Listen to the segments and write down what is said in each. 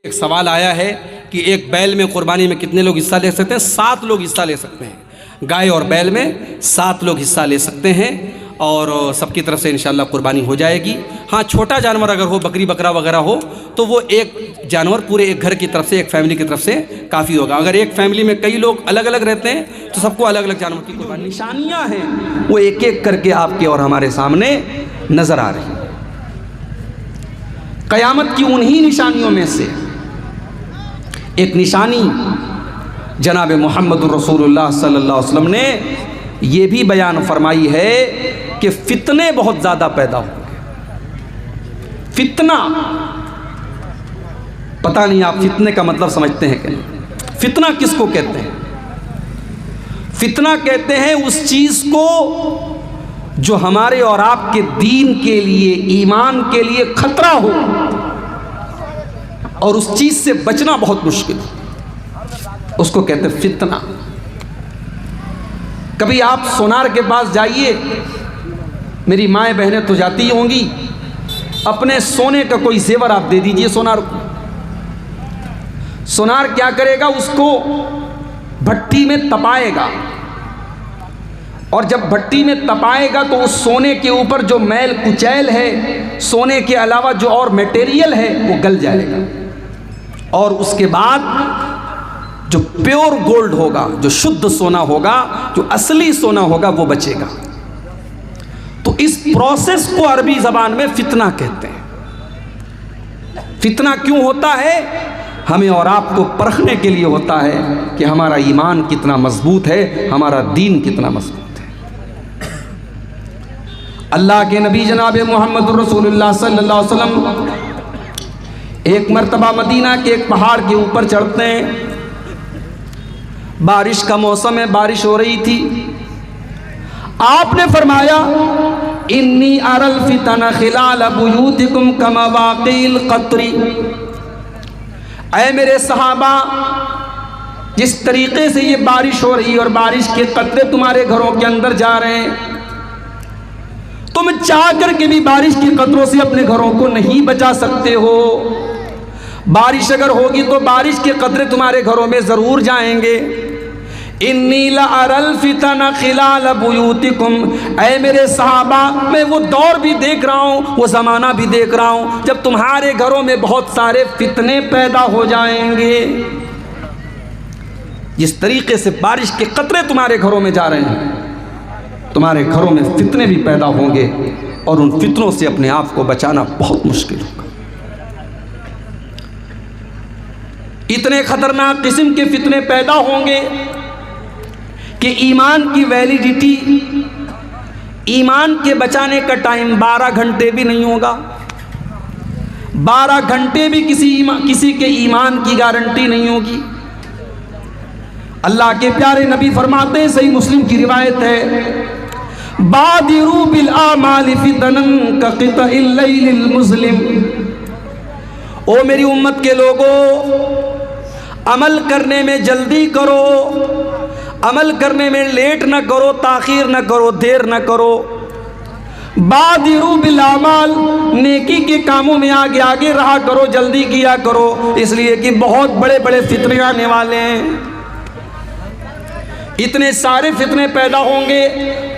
एक सवाल आया है कि एक बैल में कुर्बानी में कितने लोग हिस्सा ले सकते हैं? 7 लोग हिस्सा ले सकते हैं। गाय और बैल में 7 लोग हिस्सा ले सकते हैं और सबकी तरफ से इंशाल्लाह कुर्बानी हो जाएगी। हाँ, छोटा जानवर अगर हो, बकरी बकरा वगैरह हो, तो वो एक जानवर पूरे एक घर की तरफ से, एक फैमिली की तरफ से काफ़ी होगा। अगर एक फैमिली में कई लोग अलग अलग रहते हैं तो सबको अलग अलग जानवर की कुर्बानी। निशानियाँ हैं वो एक एक करके आपके और हमारे सामने नज़र आ रही हैं। क़यामत की उन्हीं निशानियों में से एक निशानी जनाब मोहम्मद रसूलुल्लाह सल्लल्लाहु अलैहि वसल्लम ने ये भी बयान फरमाई है कि फितने बहुत ज़्यादा पैदा होंगे। फितना, पता नहीं आप फितने का मतलब समझते हैं कि नहीं? फितना किसको कहते हैं? फितना कहते हैं उस चीज़ को जो हमारे और आपके दीन के लिए, ईमान के लिए खतरा हो और उस चीज़ से बचना बहुत मुश्किल हो, उसको कहते हैं फितना। कभी आप सोनार के पास जाइए, मेरी माएँ बहनें तो जाती होंगी, अपने सोने का कोई जेवर आप दे दीजिए सोनार को। सोनार क्या करेगा? उसको भट्टी में तपाएगा और जब भट्टी में तपाएगा तो उस सोने के ऊपर जो मैल कुचैल है, सोने के अलावा जो और मटेरियल है, वो गल जाएगा और उसके बाद जो प्योर गोल्ड होगा, जो शुद्ध सोना होगा, जो असली सोना होगा, वो बचेगा। तो इस प्रोसेस को अरबी ज़बान में फितना कहते हैं। फितना क्यों होता है? हमें और आपको परखने के लिए होता है कि हमारा ईमान कितना मजबूत है, हमारा दीन कितना मजबूत है। अल्लाह के नबी जनाब मोहम्मद रसूलुल्लाह सल्लल्लाहु अलैहि वसल्लम एक मर्तबा मदीना के एक पहाड़ के ऊपर चढ़ते हैं। बारिश का मौसम है, बारिश हो रही थी। आपने फरमाया, इन्नी अरल फितना खिलाल बुयूतिकुम कमा वाक़िल क़त्री। ऐ मेरे सहाबा, जिस तरीके से ये बारिश हो रही है और बारिश के कतरे तुम्हारे घरों के अंदर जा रहे हैं, तुम चाह करके भी बारिश के कतरों से अपने घरों को नहीं बचा सकते हो। बारिश अगर होगी तो बारिश के कतरे तुम्हारे घरों में ज़रूर जाएंगे। इन्नी लअरल फितना खिलाल बुयूतिकुम। ऐ मेरे सहाबा, मैं वो दौर भी देख रहा हूँ, वो ज़माना भी देख रहा हूँ जब तुम्हारे घरों में बहुत सारे फितने पैदा हो जाएंगे। जिस तरीके से बारिश के कतरे तुम्हारे घरों में जा रहे हैं, तुम्हारे घरों में फितने भी पैदा होंगे और उन फितनों से अपने आप को बचाना बहुत मुश्किल होगा। इतने खतरनाक किस्म के फितने पैदा होंगे कि ईमान की वैलिडिटी, ईमान के बचाने का टाइम 12 घंटे भी नहीं होगा। 12 घंटे भी किसी के ईमान की गारंटी नहीं होगी। अल्लाह के प्यारे नबी फरमाते हैं, सही मुस्लिम की रिवायत है, बादिरू बिल आमाल फितनन का क़ितइल लैलिल मुस्लिम। ओ मेरी उम्मत के लोगों, अमल करने में जल्दी करो, अमल करने में लेट न करो, ताखीर न करो, देर न करो। बादिरू बिल आमाल, नेकी के कामों में आगे आगे रहा करो, जल्दी किया करो, इसलिए कि बहुत बड़े बड़े फितने आने वाले हैं। इतने सारे फितने पैदा होंगे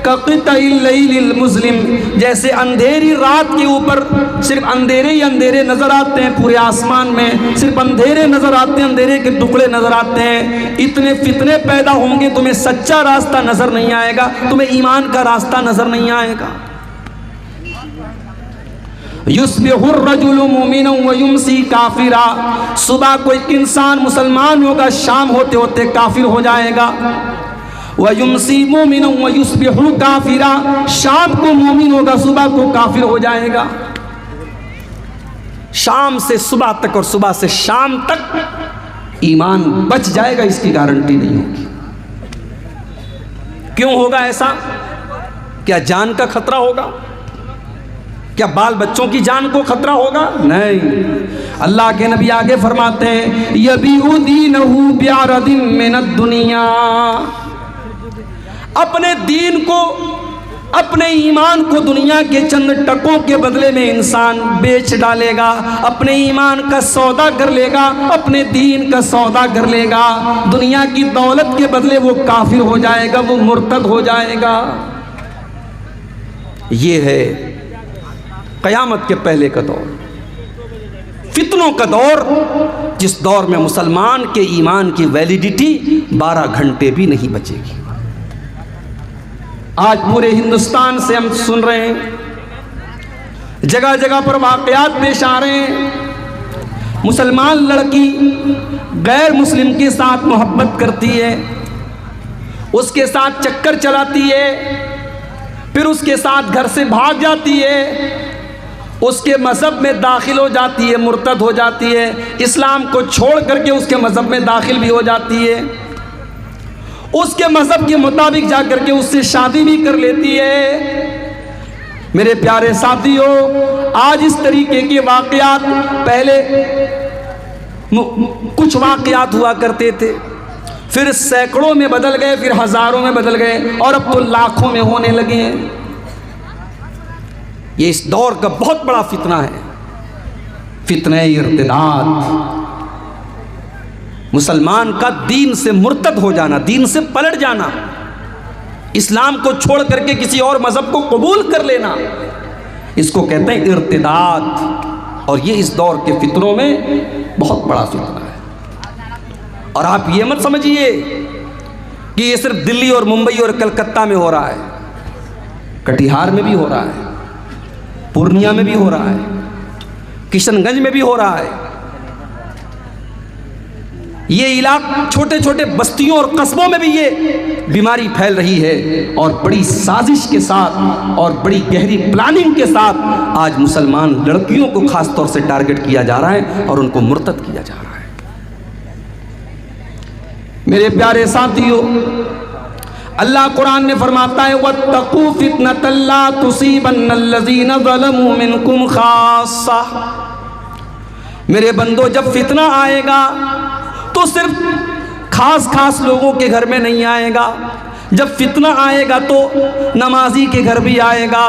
कक़ितइल लैलिल मुस्लिम, जैसे अंधेरी रात के ऊपर सिर्फ अंधेरे ही अंधेरे नज़र आते हैं। पूरे आसमान में सिर्फ अंधेरे नज़र आते हैं, अंधेरे के टुकड़े नज़र आते हैं। इतने फितने पैदा होंगे, तुम्हें सच्चा रास्ता नज़र नहीं आएगा, तुम्हें ईमान का रास्ता नज़र नहीं आएगा। युस्बिहुर रजुलु मुमिनन व युमसी काफिरा। सुबह कोई इंसान मुसलमान होगा, शाम होते होते काफिर हो जाएगा। व युमसी मुमिनन व युस्बिहु काफिरा, शाम को मुमिन होगा, सुबह को काफिर हो जाएगा। शाम से सुबह तक और सुबह से शाम तक ईमान बच जाएगा, इसकी गारंटी नहीं होगी। क्यों होगा ऐसा? क्या जान का खतरा होगा? क्या बाल बच्चों की जान को खतरा होगा? नहीं। अल्लाह के नबी आगे फरमाते हैं, यबीउ दीनहु बिअरदिन मिनद दुनिया। अपने दीन को अपने ईमान को दुनिया के चंद टकों के बदले में इंसान बेच डालेगा, अपने ईमान का सौदा कर लेगा, अपने दीन का सौदा कर लेगा। दुनिया की दौलत के बदले वो काफिर हो जाएगा, वो मुर्तद हो जाएगा। ये है क़यामत के पहले का दौर, फितनों का दौर, जिस दौर में मुसलमान के ईमान की वैलिडिटी 12 घंटे भी नहीं बचेगी। आज पूरे हिंदुस्तान से हम सुन रहे हैं, जगह जगह पर वाक़यात पेश आ रहे हैं। मुसलमान लड़की गैर मुस्लिम के साथ मोहब्बत करती है, उसके साथ चक्कर चलाती है, फिर उसके साथ घर से भाग जाती है, उसके मज़हब में दाखिल हो जाती है, मुर्तद हो जाती है, इस्लाम को छोड़ करके उसके मज़हब में दाखिल भी हो जाती है, उसके मज़हब के मुताबिक जा करके उससे शादी भी कर लेती है। मेरे प्यारे साथियों, आज इस तरीके के वाक़यात, पहले कुछ वाक़यात हुआ करते थे, फिर सैकड़ों में बदल गए, फिर हज़ारों में बदल गए, और अब तो लाखों में होने लगे हैं। ये इस दौर का बहुत बड़ा फितना है, फितना इर्तिदाद। मुसलमान का दीन से मुर्तद हो जाना, दीन से पलट जाना, इस्लाम को छोड़ करके किसी और मज़हब को कबूल कर लेना, इसको कहते हैं इर्तिदाद। और ये इस दौर के फितनों में बहुत बड़ा फितना है। और आप ये मत समझिए कि ये सिर्फ दिल्ली और मुंबई और कलकत्ता में हो रहा है, कटिहार में भी हो रहा है, पूर्णिया में भी हो रहा है, किशनगंज में भी हो रहा है। ये इलाके, छोटे छोटे बस्तियों और कस्बों में भी ये बीमारी फैल रही है, और बड़ी साजिश के साथ और बड़ी गहरी प्लानिंग के साथ आज मुसलमान लड़कियों को खास तौर से टारगेट किया जा रहा है और उनको मुर्तद किया जा रहा है। मेरे प्यारे साथियों, अल्लाह कुरान में फरमाता है, वत्तकू फितनतन ला तुसीबन्नल्लज़ीना ज़लमू मिनकुम खास्सा। मेरे बंदो, जब फितना आएगा तो सिर्फ खास खास लोगों के घर में नहीं आएगा। जब फितना आएगा तो नमाजी के घर भी आएगा,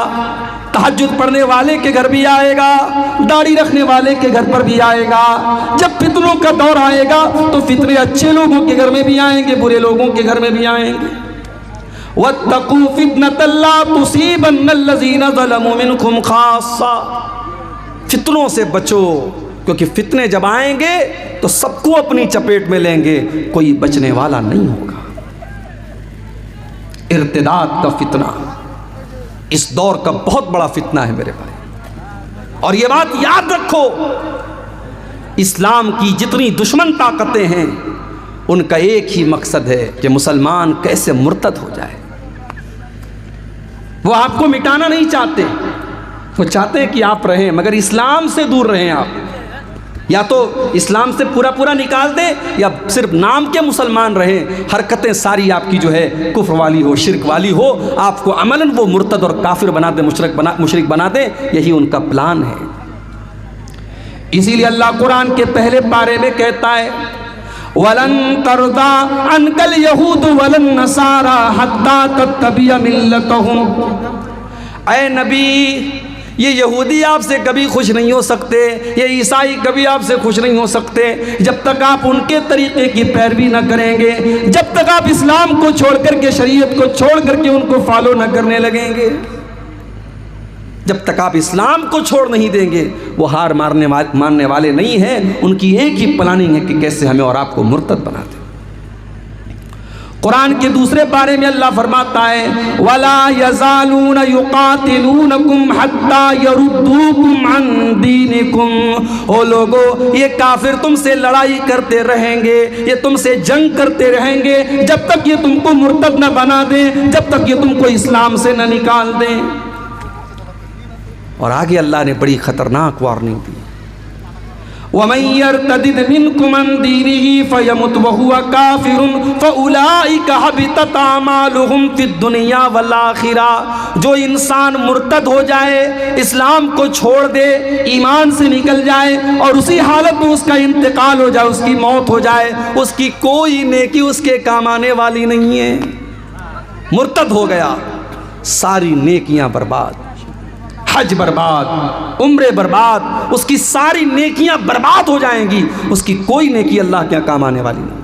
तहज्जुद पढ़ने वाले के घर भी आएगा, दाढ़ी रखने वाले के घर पर भी आएगा। जब फितनों का दौर आएगा तो फितने अच्छे लोगों के घर में भी आएंगे, बुरे लोगों के घर में भी आएंगे। वत्तकू फितनतन ला तुसीबन्नल्लज़ीना ज़लमू मिनकुम खास्सा। फितनों से बचो, क्योंकि फितने जब आएंगे तो सबको अपनी चपेट में लेंगे, कोई बचने वाला नहीं होगा। इर्तिदाद का फितना इस दौर का बहुत बड़ा फितना है मेरे भाई। और ये बात याद रखो, इस्लाम की जितनी दुश्मन ताकतें हैं, उनका एक ही मकसद है कि मुसलमान कैसे मुर्तद हो जाए। वो आपको मिटाना नहीं चाहते, वो चाहते हैं कि आप रहें, मगर इस्लाम से दूर रहें। आप या तो इस्लाम से पूरा पूरा निकाल दें, या सिर्फ नाम के मुसलमान रहें, हरकतें सारी आपकी जो है कुफ्र वाली हो, शिरक वाली हो, आपको अमलन वो मुर्तद और काफिर बना दे, मुशरिक बना दे। यही उनका प्लान है। इसीलिए अल्लाह कुरान के पहले पारे में कहता है, वलन तरदा अनकल यहूद वलन नसारा हत्ता तत्तबिया मिल्लतहुम। ऐ नबी, ये यहूदी आपसे कभी खुश नहीं हो सकते, ये ईसाई कभी आपसे खुश नहीं हो सकते, जब तक आप उनके तरीक़े की पैरवी न करेंगे, जब तक आप इस्लाम को छोड़ करके, शरीयत को छोड़ करके उनको फॉलो न करने लगेंगे, जब तक आप इस्लाम को छोड़ नहीं देंगे, वो हार मानने वाले नहीं हैं। उनकी एक ही प्लानिंग है कि कैसे हमें और आपको मुर्तद बना दें। कुरान के दूसरे पारे में अल्लाह फरमाता है, वला यज़ालून युक़ातिलूनकुम हत्ता यरुद्दूकुम अन दीनिकुम। ओ लोगो, ये काफिर तुमसे लड़ाई करते रहेंगे, ये तुमसे जंग करते रहेंगे, जब तक ये तुमको मुर्तद न बना दें, जब तक ये तुमको इस्लाम से न निकाल दें। और आगे अल्लाह ने बड़ी खतरनाक वार्निंग दी, वमन यर्तदिद मिनकुम अन दीनिही फयमुत वहुव काफिरुन फउलाइका हबितत अमालुहुम फिद दुनिया वल आखिरह। जो इंसान मुर्तद हो जाए, इस्लाम को छोड़ दे, ईमान से निकल जाए और उसी हालत में उसका इंतकाल हो जाए, उसकी मौत हो जाए, उसकी कोई नेकी उसके काम आने वाली नहीं है। मुर्तद हो गया, सारी नेकियां बर्बाद, हज बर्बाद, उम्रे बर्बाद, उसकी सारी नेकियां बर्बाद हो जाएंगी, उसकी कोई नेकी अल्लाह के यहाँ काम आने वाली नहीं।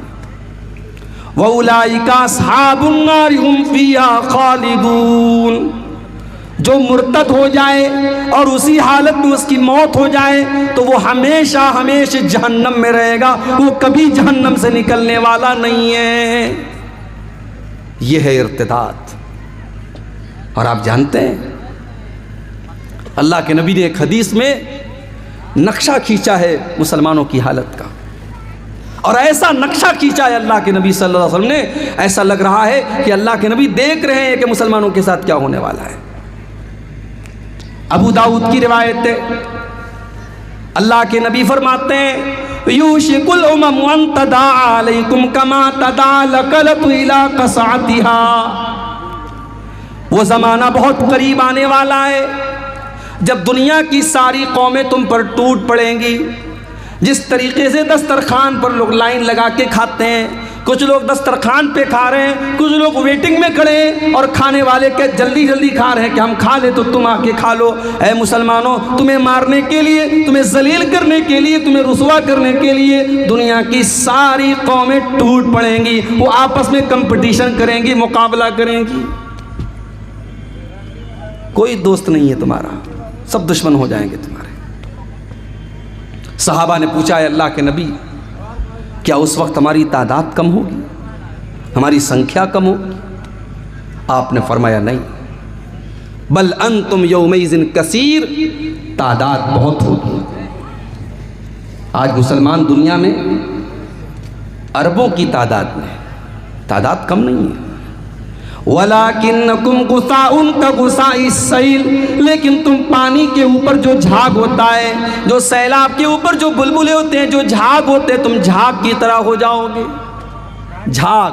वउलाइका अस्हाबुन नार हुम फिहा खालिदून, जो मुर्तद हो जाए और उसी हालत में उसकी मौत हो जाए तो वो हमेशा हमेशा जहन्नम में रहेगा, वो कभी जहन्नम से निकलने वाला नहीं है। ये है इर्तिदाद। और आप जानते हैं अल्लाह के नबी ने एक हदीस में नक्शा खींचा है मुसलमानों की हालत का, और ऐसा नक्शा खींचा है अल्लाह के नबी सल्लल्लाहु अलैहि वसल्लम ने, ऐसा लग रहा है कि अल्लाह के नबी देख रहे हैं कि मुसलमानों के साथ क्या होने वाला है। अबू दाऊद की रिवायत है, अल्लाह के नबी फरमाते हैं यूशिकुल उमम अन तदा अलैकुम कमा तदा लकलतु इला कसातिहा, वो ज़माना बहुत करीब आने वाला है जब दुनिया की सारी कौमें तुम पर टूट पड़ेंगी। जिस तरीके से दस्तरखान पर लोग लाइन लगा के खाते हैं, कुछ लोग दस्तरखान पे खा रहे हैं, कुछ लोग वेटिंग में खड़े हैं और खाने वाले के जल्दी जल्दी खा रहे हैं कि हम खा ले तो तुम आके खा लो। ऐ मुसलमानों, तुम्हें मारने के लिए, तुम्हें जलील करने के लिए, तुम्हें रुसवा करने के लिए दुनिया की सारी कौमें टूट पड़ेंगी, वो आपस में कंपटीशन करेंगी, मुकाबला करेंगी, कोई दोस्त नहीं है तुम्हारा, सब दुश्मन हो जाएंगे तुम्हारे। सहाबा ने पूछा है अल्लाह के नबी, क्या उस वक्त हमारी तादाद कम होगी, हमारी संख्या कम होगी? आपने फरमाया नहीं, बल अंतुम यौमइज़िन कसीर, तादाद बहुत होगी। आज मुसलमान दुनिया में अरबों की तादाद में, तादाद कम नहीं है। वलाकिन्नकुम गुसाउन का गुसाइस सैल, लेकिन तुम पानी के ऊपर जो झाग होता है, जो सैलाब के ऊपर जो बुलबुले होते हैं, जो झाग होते हैं, तुम झाग की तरह हो जाओगे। झाग,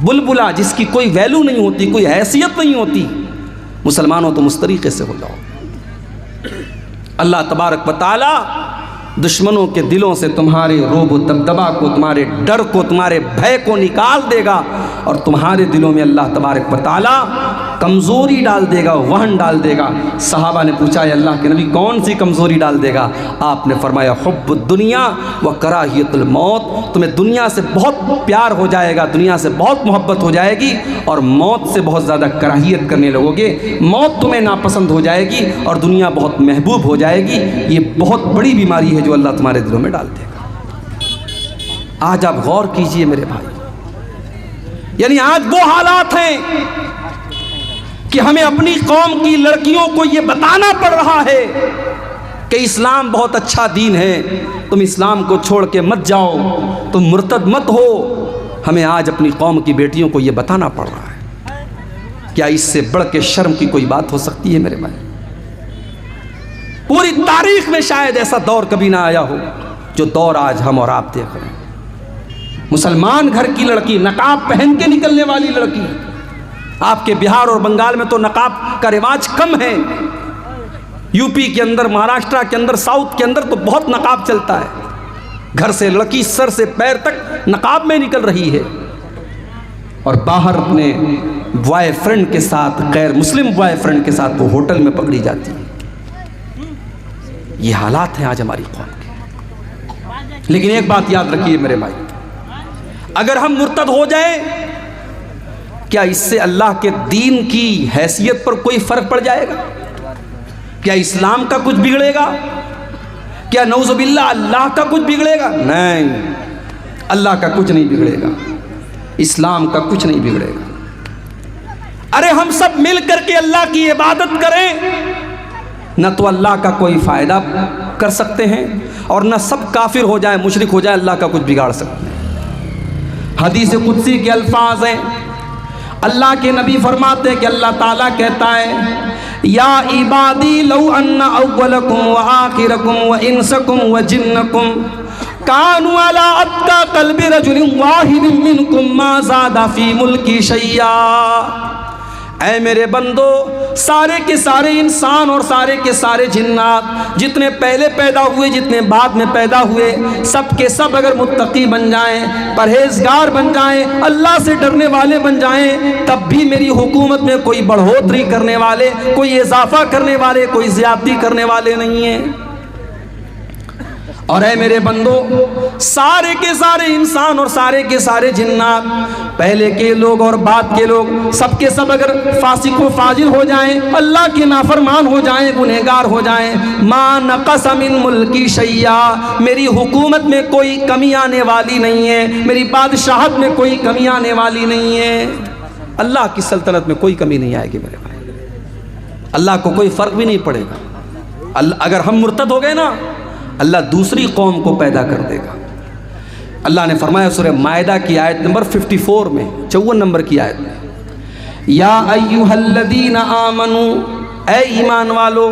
बुलबुला जिसकी कोई वैल्यू नहीं होती, कोई हैसियत नहीं होती, मुसलमानों तुम उस तरीके से हो जाओ। अल्लाह तबारक व तआला दुश्मनों के दिलों से तुम्हारे रोब दबदबा को, तुम्हारे डर को, तुम्हारे भय को निकाल देगा और तुम्हारे दिलों में अल्लाह तबारक व तआला कमज़ोरी डाल देगा, वहन डाल देगा। सहाबा ने पूछा है अल्लाह के नबी कौन सी कमज़ोरी डाल देगा? आपने फरमाया हुब्बुद दुनिया व कराहियतुल मौत, तुम्हें दुनिया से बहुत प्यार हो जाएगा, दुनिया से बहुत मोहब्बत हो जाएगी और मौत से बहुत ज़्यादा कराहियत करने लगोगे। मौत तुम्हें नापसंद हो जाएगी और दुनिया बहुत महबूब हो जाएगी। ये बहुत बड़ी बीमारी है जो अल्लाह तुम्हारे दिलों में डाल देगा। आज आप गौर कीजिए मेरे भाई, यानी आज वो हालात हैं कि हमें अपनी कौम की लड़कियों को ये बताना पड़ रहा है कि इस्लाम बहुत अच्छा दीन है, तुम इस्लाम को छोड़ के मत जाओ, तुम मुर्तद मत हो। हमें आज अपनी कौम की बेटियों को ये बताना पड़ रहा है। क्या इससे बढ़ के शर्म की कोई बात हो सकती है मेरे भाई? पूरी तारीख में शायद ऐसा दौर कभी ना आया हो जो दौर आज हम और आप देख रहे हैं। मुसलमान घर की लड़की, नकाब पहन के निकलने वाली लड़की, आपके बिहार और बंगाल में तो नकाब का रिवाज कम है, यूपी के अंदर, महाराष्ट्र के अंदर, साउथ के अंदर तो बहुत नकाब चलता है। घर से लड़की सर से पैर तक नकाब में निकल रही है और बाहर अपने बॉयफ्रेंड के साथ, गैर मुस्लिम बॉयफ्रेंड के साथ वो होटल में पकड़ी जाती है। ये हालात हैं आज हमारी कौम के। लेकिन एक बात याद रखिए मेरे भाई, अगर हम मुर्तद हो जाए, क्या इससे अल्लाह के दीन की हैसियत पर कोई फर्क पड़ जाएगा? क्या इस्लाम का कुछ बिगड़ेगा? क्या नऊज़ुबिल्लाह अल्लाह का कुछ बिगड़ेगा? नहीं, अल्लाह का कुछ नहीं बिगड़ेगा, इस्लाम का कुछ नहीं बिगड़ेगा। अरे हम सब मिल करके अल्लाह की इबादत करें, न तो अल्लाह का कोई फ़ायदा कर सकते हैं और न सब काफिर हो जाए, मुशरिक हो जाए, अल्लाह का कुछ बिगाड़ सकते हैं। हदीस कुदसी के अल्फाज हैं, अल्लाह के नबी फरमाते हैं कि अल्लाह ताला कहता है या इबादी लौ अन्ना अव्वलकुम व आखिरकुम व इंसकुम व जिन्नकुम कानू अला अत्का क़ल्बि रजुलिन वाहिदिन मिनकुम मा ज़ादा फ़ी मुल्की शैया। ऐ मेरे बंदो, सारे के सारे इंसान और सारे के सारे जिन्नात, जितने पहले पैदा हुए जितने बाद में पैदा हुए, सब के सब अगर मुत्तकी बन जाएं, परहेजगार बन जाएं, अल्लाह से डरने वाले बन जाएं, तब भी मेरी हुकूमत में कोई बढ़ोतरी करने वाले, कोई इजाफा करने वाले, कोई ज़्यादती करने वाले नहीं हैं। और है मेरे बंदो, सारे के सारे इंसान और सारे के सारे जिन्नात, पहले के लोग और बाद के लोग, सब के सब अगर फासिक व फाजिल हो जाएं, अल्लाह के नाफरमान हो जाएं, गुनहगार हो जाएं, मा नक़स मिन मुल्की शैया, मेरी हुकूमत में कोई कमी आने वाली नहीं है, मेरी बादशाहत में कोई कमी आने वाली नहीं है। अल्लाह की सल्तनत में कोई कमी नहीं आएगी मेरे भाई, अल्लाह को कोई फ़र्क भी नहीं पड़ेगा। अगर हम मुर्तद हो गए ना, अल्लाह दूसरी कौम को पैदा कर देगा। अल्लाह ने फरमाया सूरह मायदा की आयत नंबर 54 में, 54 नंबर की आयत में, या अय्युहल्लज़ीना आमनू, ऐ ईमान वालो,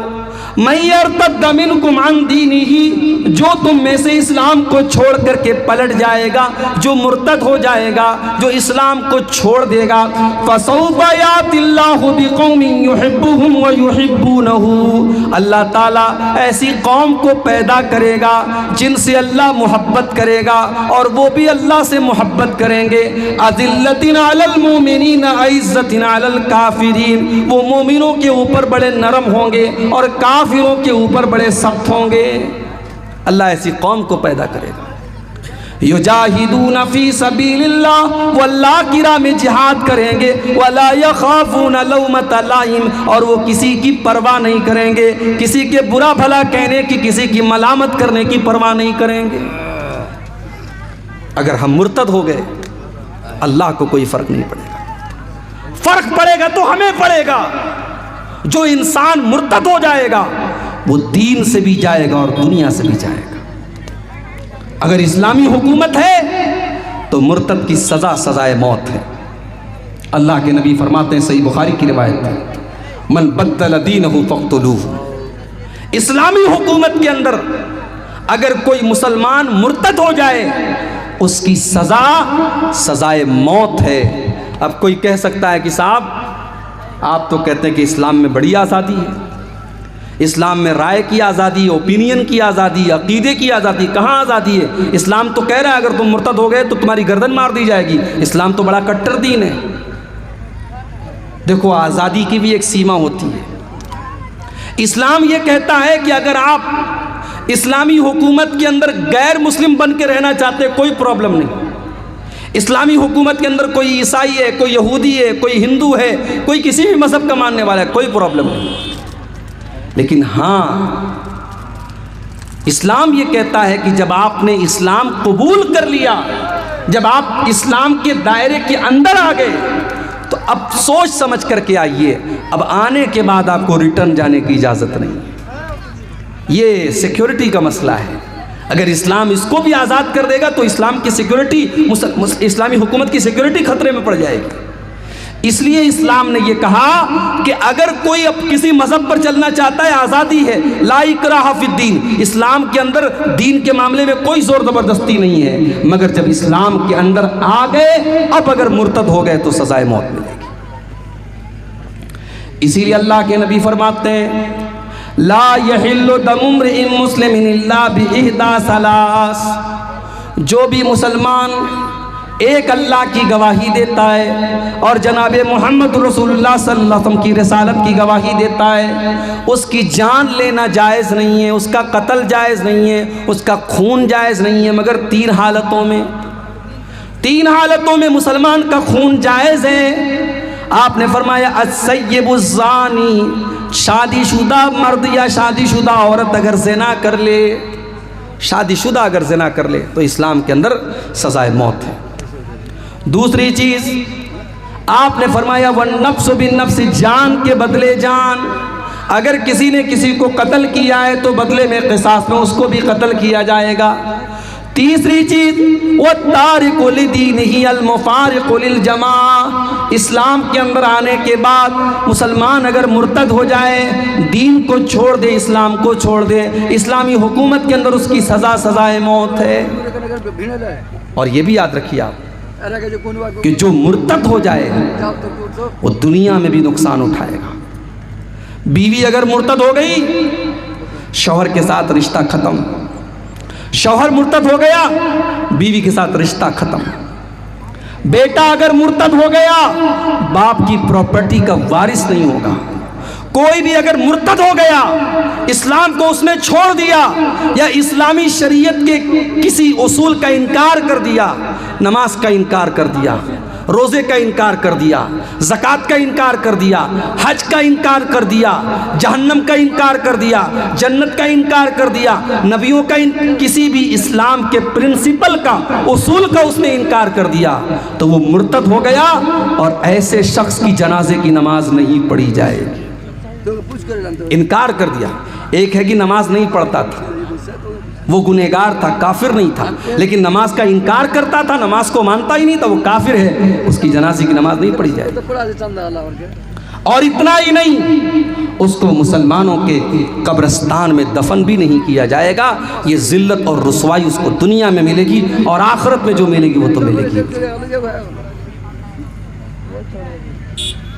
मैं यर्तद मिनकुम अन दीनिही, जो तुम में से इस्लाम को छोड़ करके पलट जाएगा, जो मुर्तद हो जाएगा, जो इस्लाम को छोड़ देगा, फसौफा यातिल्लाहु बिक़ौमिन युहिब्बुहुम व युहिब्बूनहु, अल्लाह ताला ऐसी कौम को पैदा करेगा जिनसे अल्लाह मोहब्बत करेगा और वो भी अल्लाह से मोहब्बत करेंगे। अज़िल्लतिन अलल मोमिनीन अइज़्ज़तिन अलल काफिरीन, वो मोमिनों के ऊपर बड़े नरम होंगे और काफिरों के ऊपर बड़े सख्त होंगे। अल्लाह ऐसी कौम को पैदा करेगा। युजाहिदून फी सबीलिल्लाह, वो अल्लाह की राह में जिहाद करेंगे, वला यखाफून लौमत लाइम, और वो किसी की परवाह नहीं करेंगे, किसी के बुरा भला कहने की, किसी की मलामत करने की परवाह नहीं करेंगे। अगर हम मुर्तद हो गए, अल्लाह को कोई फर्क नहीं पड़ेगा। फर्क पड़ेगा तो हमें पड़ेगा। जो इंसान मुर्तद हो जाएगा वो दीन से भी जाएगा और दुनिया से भी जाएगा। अगर इस्लामी हुकूमत है तो मुर्तद की सज़ा सज़ाए मौत है। अल्लाह के नबी फरमाते हैं, सही बुखारी की रिवायत है, मन बद्दल दीनहु फक़्तुलूहु, इस्लामी हुकूमत के अंदर अगर कोई मुसलमान मुर्तद हो जाए उसकी सज़ा सज़ाए मौत है। अब कोई कह सकता है कि साहब आप तो कहते हैं कि इस्लाम में बड़ी आज़ादी है, इस्लाम में राय की आज़ादी, ओपिनियन की आज़ादी, अकीदे की आज़ादी, कहाँ आज़ादी है? इस्लाम तो कह रहा है अगर तुम मुर्तद हो गए तो तुम्हारी गर्दन मार दी जाएगी। इस्लाम तो बड़ा कट्टर दीन है। देखो, आज़ादी की भी एक सीमा होती है। इस्लाम ये कहता है कि अगर आप इस्लामी हुकूमत के अंदर गैर मुस्लिम बन के रहना चाहते हैं, कोई प्रॉब्लम नहीं। इस्लामी हुकूमत के अंदर कोई ईसाई है, कोई यहूदी है, कोई हिंदू है, कोई किसी भी मज़हब का मानने वाला है, कोई प्रॉब्लम नहीं। लेकिन हाँ, इस्लाम ये कहता है कि जब आपने इस्लाम कबूल कर लिया, जब आप इस्लाम के दायरे के अंदर आ गए, तो अब सोच समझ करके आइए। अब आने के बाद आपको रिटर्न जाने की इजाज़त नहीं। ये सिक्योरिटी का मसला है। अगर इस्लाम इसको भी आज़ाद कर देगा तो इस्लाम की सिक्योरिटी, इस्लामी हुकूमत की सिक्योरिटी खतरे में पड़ जाएगी। इसलिए इस्लाम ने ये कहा कि अगर कोई अब किसी मज़हब पर चलना चाहता है, आज़ादी है, ला इक्राहा फिद्दीन, इस्लाम के अंदर दीन के मामले में कोई ज़ोर ज़बरदस्ती नहीं है। मगर जब इस्लाम के अंदर आ गए, अब अगर मुर्तद हो गए तो सज़ाए मौत मिलेगी। इसीलिए अल्लाह के नबी फरमाते हैं, ला यहिल्लु दमु इम्रिइन मुस्लिमिन इल्ला बिइहदा सलास, जो भी मुसलमान एक अल्लाह की गवाही देता है और जनाब मोहम्मद रसूलुल्लाह सल्लल्लाहु अलैहि वसल्लम की रिसालत की गवाही देता है, उसकी जान लेना जायज़ नहीं है, उसका कत्ल जायज़ नहीं है, उसका खून जायज़ नहीं है, मगर तीन हालतों में मुसलमान का खून जायज़ है। आपने फरमाया अस्सय्यिबुज़्ज़ानी, शादीशुदा मर्द या शादीशुदा औरत अगर ज़िना कर ले, शादीशुदा अगर ज़िना कर ले तो इस्लाम के अंदर सज़ाए मौत है। दूसरी चीज़ आपने फरमाया वन्नफ्सु बिन्नफ्स, जान के बदले जान। अगर किसी ने किसी को कत्ल किया है तो बदले में क़िसास में उसको भी कत्ल किया जाएगा। तीसरी चीज़ वत्तारिकु लिदीनिही अल-मुफ़ारिक़ु लिल-जमा, इस्लाम के अंदर आने के बाद मुसलमान अगर मुर्तद हो जाए, दीन को छोड़ दे, इस्लाम को छोड़ दे, इस्लामी हुकूमत के अंदर उसकी सज़ा सज़ाए मौत है। और ये भी याद रखिए आप कि जो मुर्तद हो जाए वो दुनिया में भी नुकसान उठाएगा, बीवी अगर मुर्तद हो गई, शौहर के साथ रिश्ता खत्म। शौहर मुर्तद हो गया, बीवी के साथ रिश्ता खत्म। बेटा अगर मुर्तद हो गया, बाप की प्रॉपर्टी का वारिस नहीं होगा। कोई भी अगर मुर्तद हो गया, इस्लाम को उसने छोड़ दिया या इस्लामी शरीयत के किसी उसूल का इनकार कर दिया, नमाज का इनकार कर दिया, रोज़े का इनकार कर दिया, ज़कात का इनकार कर दिया, हज का इनकार कर दिया, जहन्नम का इनकार कर दिया, जन्नत का इनकार कर दिया, नबियों का किसी भी इस्लाम के प्रिंसिपल का, उसूल का उसने इनकार कर दिया, तो वो मुर्तद हो गया और ऐसे शख्स की जनाजे की नमाज नहीं पढ़ी जाएगी। इनकार कर दिया। एक है कि नमाज नहीं पढ़ता था, वो गुनहगार था, काफिर नहीं था, लेकिन नमाज का इनकार करता था, नमाज को मानता ही नहीं था, वो काफिर है, उसकी जनाजे की नमाज नहीं पढ़ी जाएगी। और इतना ही नहीं, उसको मुसलमानों के कब्रिस्तान में दफन भी नहीं किया जाएगा। ये जिल्लत और रुसवाई उसको दुनिया में मिलेगी और आखिरत में जो मिलेगी वो तो मिलेगी।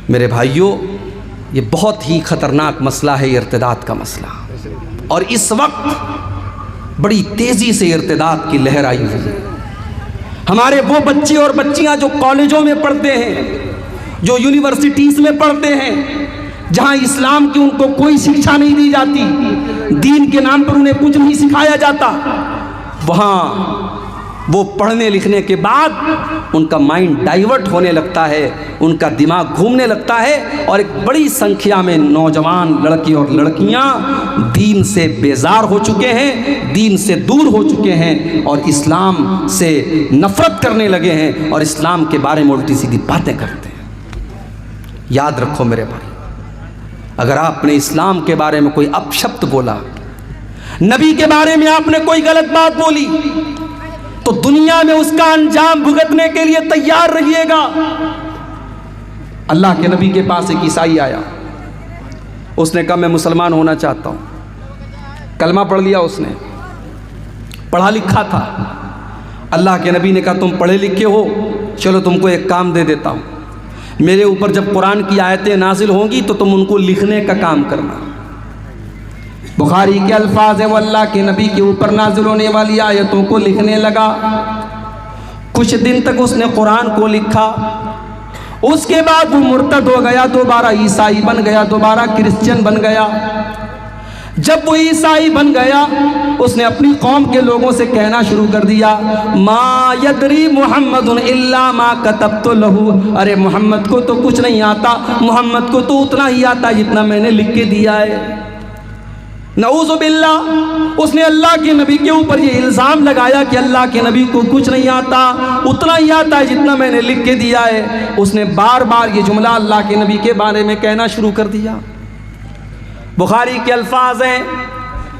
मेरे भाइयों, ये बहुत ही खतरनाक मसला है, इर्तिदाद का मसला। और इस वक्त बड़ी तेज़ी से इर्तिदाद की लहर आई हुई है। हमारे वो बच्चे और बच्चियां जो कॉलेजों में पढ़ते हैं, जो यूनिवर्सिटीज़ में पढ़ते हैं, जहां इस्लाम की उनको कोई शिक्षा नहीं दी जाती, दीन के नाम पर उन्हें कुछ नहीं सिखाया जाता, वहाँ वो पढ़ने लिखने के बाद उनका माइंड डाइवर्ट होने लगता है, उनका दिमाग घूमने लगता है और एक बड़ी संख्या में नौजवान लड़के और लड़कियां दीन से बेजार हो चुके हैं, दीन से दूर हो चुके हैं और इस्लाम से नफरत करने लगे हैं और इस्लाम के बारे में उल्टी सीधी बातें करते हैं। याद रखो मेरे भाई, अगर आपने इस्लाम के बारे में कोई अपशब्द बोला, नबी के बारे में आपने कोई गलत बात बोली, तो दुनिया में उसका अंजाम भुगतने के लिए तैयार रहिएगा। अल्लाह के नबी के पास एक ईसाई आया, उसने कहा मैं मुसलमान होना चाहता हूँ। कलमा पढ़ लिया उसने, पढ़ा लिखा था। अल्लाह के नबी ने कहा तुम पढ़े लिखे हो, चलो तुमको एक काम दे देता हूँ, मेरे ऊपर जब कुरान की आयतें नाजिल होंगी तो तुम उनको लिखने का काम करना। बुखारी के अल्फाज है, वो अल्लाह के नबी के ऊपर नाजिल होने वाली आयतों को लिखने लगा। कुछ दिन तक उसने कुरान को लिखा, उसके बाद वो मुर्तद हो गया, दोबारा ईसाई बन गया, दोबारा क्रिश्चियन बन गया। जब वो ईसाई बन गया, उसने अपनी कौम के लोगों से कहना शुरू कर दिया, मा यदरी मुहम्मदुन इल्ला मा कतबतु लहू, अरे मोहम्मद को तो कुछ नहीं आता, मोहम्मद को तो उतना ही आता जितना मैंने लिख के दिया है। नऊज़ु बिल्लाह, उसने अल्लाह के नबी के ऊपर ये इल्ज़ाम लगाया कि अल्लाह के नबी को कुछ नहीं आता, उतना ही आता है जितना मैंने लिख के दिया है। उसने बार बार ये जुमला अल्लाह के नबी के बारे में कहना शुरू कर दिया। बुखारी के अल्फाज हैं,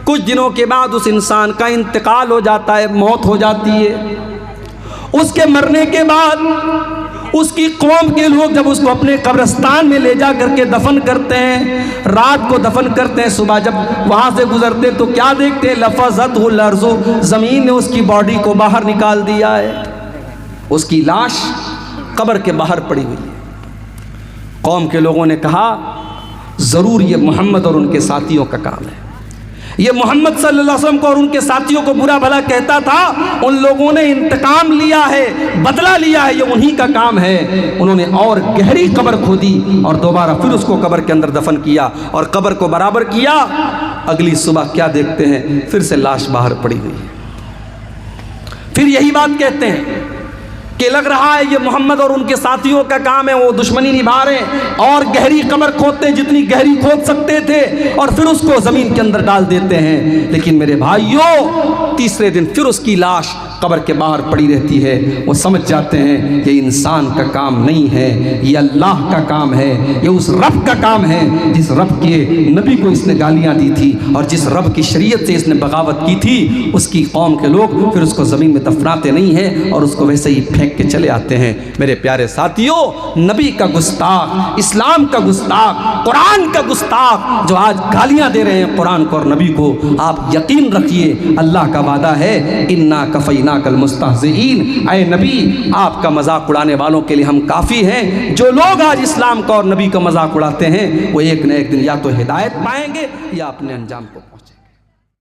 कुछ दिनों के बाद उस इंसान का इंतकाल हो जाता है, मौत हो जाती है। उसके मरने के बाद उसकी कौम के लोग जब उसको अपने कब्रिस्तान में ले जा करके दफन करते हैं, रात को दफन करते हैं, सुबह जब वहाँ से गुजरते तो क्या देखते हैं, लफ़ज़तहुल अर्ज़ु, ज़मीन ने उसकी बॉडी को बाहर निकाल दिया है, उसकी लाश कब्र के बाहर पड़ी हुई है। कौम के लोगों ने कहा ज़रूर ये मोहम्मद और उनके साथियों का काम है, ये मोहम्मद सल्लल्लाहु अलैहि वसल्लम को और उनके साथियों को बुरा भला कहता था, उन लोगों ने इंतकाम लिया है, बदला लिया है, ये उन्हीं का काम है। उन्होंने और गहरी कब्र खोदी और दोबारा फिर उसको कब्र के अंदर दफन किया और कब्र को बराबर किया। अगली सुबह क्या देखते हैं, फिर से लाश बाहर पड़ी हुई है। फिर यही बात कहते हैं कि लग रहा है ये मोहम्मद और उनके साथियों का काम है, वो दुश्मनी निभा रहे हैं और गहरी कब्र खोदते हैं, जितनी गहरी खोद सकते थे, और फिर उसको ज़मीन के अंदर डाल देते हैं। लेकिन मेरे भाइयों, तीसरे दिन फिर उसकी लाश कब्र के बाहर पड़ी रहती है। वो समझ जाते हैं ये इंसान का काम नहीं है, ये अल्लाह का काम है, ये उस रब का काम है जिस रब के नबी को इसने गालियाँ दी थी और जिस रब की शरीयत से इसने बगावत की थी। उसकी कौम के लोग फिर उसको ज़मीन में दफनाते नहीं हैं और उसको वैसे ही फेंक के चले आते हैं। मेरे प्यारे साथियों, नबी का गुस्ताख, इस्लाम का गुस्ताख, कुरान का गुस्ताख जो आज गालियाँ दे रहे हैं कुरान को और नबी को, आप यकीन रखिए अल्लाह का वादा है, इन्ना कफ़ैना कफ़ैनाकल मुस्तहज़ीन। ऐ नबी, आपका मजाक उड़ाने वालों के लिए हम काफ़ी हैं। जो लोग आज इस्लाम का और नबी का मजाक उड़ाते हैं वो एक न एक दिन या तो हिदायत पाएंगे या अपने अंजाम को